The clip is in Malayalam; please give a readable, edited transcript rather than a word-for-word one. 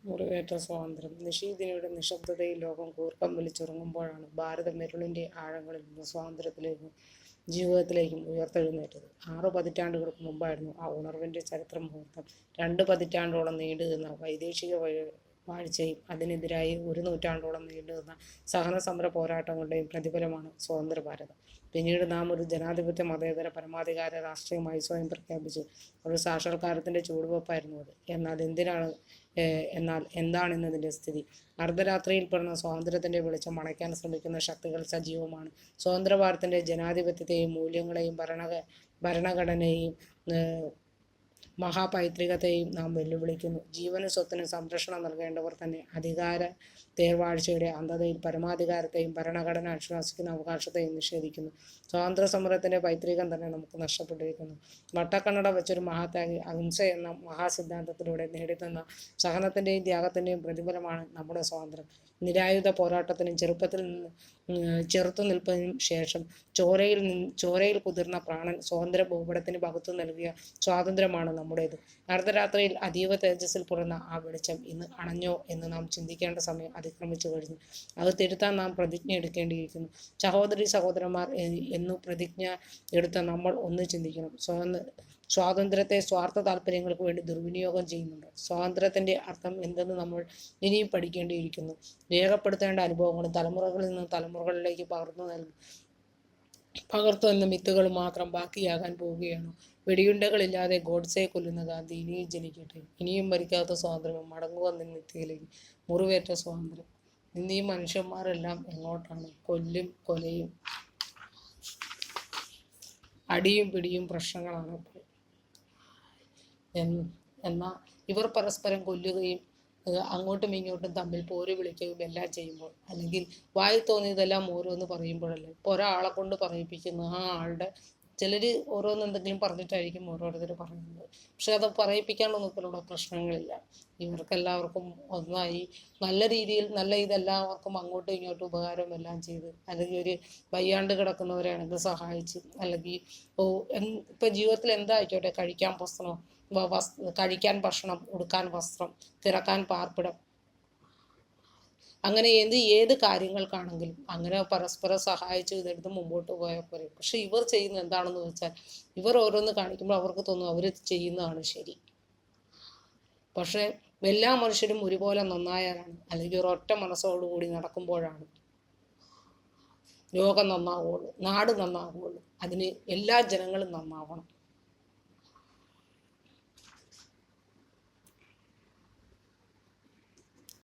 മുറിവേറ്റ സ്വാതന്ത്ര്യം. നിശീതിനിയുടെ നിശബ്ദതയിൽ ലോകം കൂർക്കം വലിച്ചുറങ്ങുമ്പോഴാണ് ഭാരതം ഇരുളിൻ്റെ ആഴങ്ങളിൽ നിന്ന് സ്വാതന്ത്ര്യത്തിലേക്കും ജീവിതത്തിലേക്കും ഉയർത്തെഴുന്നേറ്റത്. 6 പതിറ്റാണ്ടുകൾക്ക് മുമ്പായിരുന്നു ആ ഉണർവിൻ്റെ ചരിത്ര മുഹൂർത്തം. 2 പതിറ്റാണ്ടോളം നീണ്ടുനിന്ന വൈദേശിക വാഴ്ചയും അതിനെതിരായി 1 നൂറ്റാണ്ടോളം നീണ്ടുനിന്ന സഹനസമര പോരാട്ടങ്ങളുടെയും പ്രതിഫലമാണ് സ്വതന്ത്ര ഭാരതം. പിന്നീട് നാം ഒരു ജനാധിപത്യ മതേതര പരമാധികാര രാഷ്ട്രീയമായി സ്വയം പ്രഖ്യാപിച്ചു. ഒരു സാക്ഷാത്കാരത്തിൻ്റെ ചുവടുവെപ്പായിരുന്നു അത്. എന്നാൽ എന്താണിന്നതിൻ്റെ സ്ഥിതി? അർദ്ധരാത്രിയിൽ പിറന്ന സ്വാതന്ത്ര്യത്തിൻ്റെ വെളിച്ചം അണയ്ക്കാൻ ശ്രമിക്കുന്ന ശക്തികൾ സജീവമാണ്. സ്വതന്ത്ര ഭാരതത്തിൻ്റെ ജനാധിപത്യത്തെയും മൂല്യങ്ങളെയും ഭരണഘടനയെയും മഹാപൈതൃകത്തെയും നാം വെല്ലുവിളിക്കുന്നു. ജീവനും സ്വത്തിനും സംരക്ഷണം നൽകേണ്ടവർ തന്നെ അധികാര തേർവാഴ്ചയുടെ അന്ധതയിൽ പരമാധികാരത്തെയും ഭരണഘടന അനുശാസിക്കുന്ന അവകാശത്തെയും നിഷേധിക്കുന്നു. സ്വാതന്ത്ര്യ സമരത്തിൻ്റെ പൈതൃകം തന്നെ നമുക്ക് നഷ്ടപ്പെട്ടിരിക്കുന്നു. വട്ടക്കണ്ണട വെച്ചൊരു മഹാത്യാഗി അഹിംസ എന്ന മഹാസിദ്ധാന്തത്തിലൂടെ നേടിത്തന്ന സഹനത്തിൻ്റെയും ത്യാഗത്തിൻ്റെയും പ്രതിഫലമാണ് നമ്മുടെ സ്വാതന്ത്ര്യം. നിരായുധ പോരാട്ടത്തിനും ചെറുത്തുനിൽപ്പിനും ശേഷം ചോരയിൽ കുതിർന്ന പ്രാണൻ സ്വതന്ത്ര ഭൂപടത്തിന് പകുത്തു നൽകിയ സ്വാതന്ത്ര്യമാണ് നമ്മുടേത്. അർദ്ധരാത്രിയിൽ അതീവ തേജസ്സിൽ പുറന്ന ആ വെളിച്ചം ഇന്ന് അണഞ്ഞോ എന്ന് നാം ചിന്തിക്കേണ്ട സമയം അതിക്രമിച്ചു കഴിഞ്ഞു. അത് തിരുത്താൻ നാം പ്രതിജ്ഞ എടുക്കേണ്ടിയിരിക്കുന്നു. സഹോദരന്മാർ എന്നു പ്രതിജ്ഞ എടുത്ത നമ്മൾ ഒന്ന് ചിന്തിക്കണം. സ്വാതന്ത്ര്യത്തെ സ്വാർത്ഥ താല്പര്യങ്ങൾക്ക് വേണ്ടി ദുർവിനിയോഗം ചെയ്യുന്നുണ്ട്. സ്വാതന്ത്ര്യത്തിൻ്റെ അർത്ഥം എന്തെന്ന് നമ്മൾ ഇനിയും പഠിക്കേണ്ടിയിരിക്കുന്നു. രേഖപ്പെടുത്തേണ്ട അനുഭവങ്ങളും തലമുറകളിൽ നിന്ന് തലമുറകളിലേക്ക് പകർത്തു എന്ന മിത്തുകൾ മാത്രം ബാക്കിയാകാൻ പോവുകയാണോ? വെടിയുണ്ടകളില്ലാതെ ഗോഡ്സെ കൊല്ലുന്ന ഗാന്ധി ഇനിയും ജനിക്കട്ടെ. ഇനിയും മരിക്കാത്ത സ്വാതന്ത്ര്യം മടങ്ങുക നിത്യയിലേക്ക്. മുറിവേറ്റ സ്വാതന്ത്ര്യം. ഇന്ന് ഈ മനുഷ്യന്മാരെല്ലാം എങ്ങോട്ടാണ്? കൊലയും അടിയും പിടിയും പ്രശ്നങ്ങളാണ്. എന്നാൽ ഇവർ പരസ്പരം കൊല്ലുകയും അങ്ങോട്ടും ഇങ്ങോട്ടും തമ്മിൽ പോര് വിളിക്കുകയും എല്ലാം ചെയ്യുമ്പോൾ, അല്ലെങ്കിൽ വായിൽ തോന്നിയതെല്ലാം ഓരോന്ന് പറയുമ്പോഴല്ലേ ഇപ്പോൾ ഒരാളെ കൊണ്ട് പറയിപ്പിക്കുന്നു. ആ ആളുടെ ചിലർ ഓരോന്നെന്തെങ്കിലും പറഞ്ഞിട്ടായിരിക്കും ഓരോരുത്തർ പറയുന്നത്. പക്ഷെ അത് പറയിപ്പിക്കാനൊന്നും ഇതിലൂടെ പ്രശ്നങ്ങളില്ല. ഇവർക്കെല്ലാവർക്കും ഒന്നായി നല്ല രീതിയിൽ ഇതെല്ലാവർക്കും അങ്ങോട്ടും ഇങ്ങോട്ടും ഉപകാരവും എല്ലാം ചെയ്ത്, അല്ലെങ്കിൽ ഒരു വയ്യാണ്ട് കിടക്കുന്നവരാണെങ്കിൽ സഹായിച്ച്, അല്ലെങ്കിൽ ഇപ്പം ജീവിതത്തിൽ എന്തായിക്കോട്ടെ, കഴിക്കാൻ ഭക്ഷണം, ഉടുക്കാൻ വസ്ത്രം, കിടക്കാൻ പാർപ്പിടം, അങ്ങനെ ഏത് കാര്യങ്ങൾക്കാണെങ്കിലും അങ്ങനെ പരസ്പരം സഹായിച്ച് ഇതെടുത്ത് മുമ്പോട്ട് പോയാൽ പോരെ. പക്ഷെ ഇവർ ചെയ്യുന്നത് എന്താണെന്ന് വെച്ചാൽ, ഇവർ ഓരോന്ന് കാണിക്കുമ്പോൾ അവർക്ക് തോന്നും അവർ ചെയ്യുന്നതാണ് ശരി. പക്ഷെ എല്ലാ മനുഷ്യരും ഒരുപോലെ നന്നായാലാണ്, അല്ലെങ്കിൽ ഒരൊറ്റ മനസ്സോടുകൂടി നടക്കുമ്പോഴാണ് ലോകം നന്നാവുകയുള്ളൂ, നാട് നന്നാവുകയുള്ളൂ. അതിന് എല്ലാ ജനങ്ങളും നന്നാവണം.